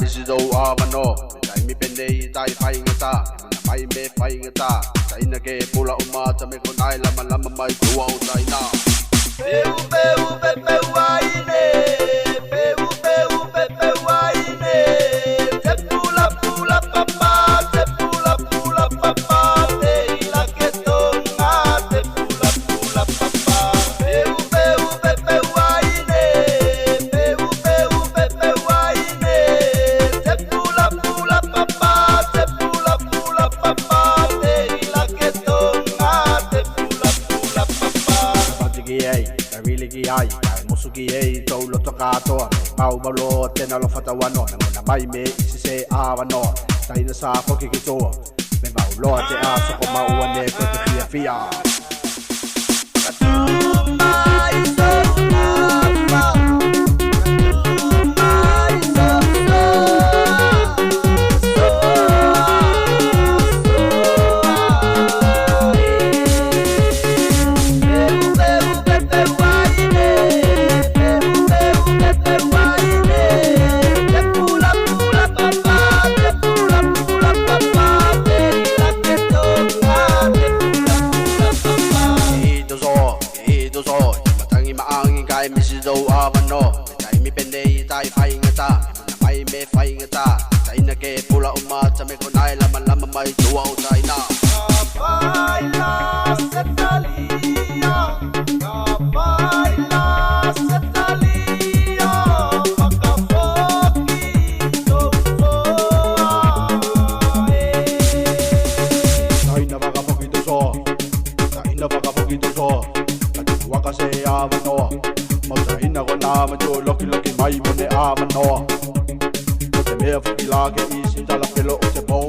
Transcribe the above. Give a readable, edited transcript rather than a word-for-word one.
mi si do avano dai mi pende dai fai ngata mai me fai ngata dai na ke pula umata me konai lama lama mai tua dai na peu peu peu waine peu peu peu waine se pula pula papa se pula pula papa te la que tonga se pula pula papa peu peu peu waine peu peu peu waine se pula pula papa se pula pula papa te la que tonga se pula pula papa patiki ai Riligi ai, musuki ei, tau loto katoa Mau malo tena lo fatawano Nangona mai me isi se awano Taina sa koki kitoa Me mau loa te aso ko mauane ko te fia fia Katuma iso apa Katuma iso mi si do avano dai mi pende dai fai ngata mai me fai ngata dai na ke pula umata me konai lama lama mai tua dai na baila setalia baila setalia paka foki do so dai na paka foki do so dai na paka foki do so waka se avano Mauta ina ko na majo loki loki mai mone a manoa Ko te mea whakilage i si tala pelo o te mo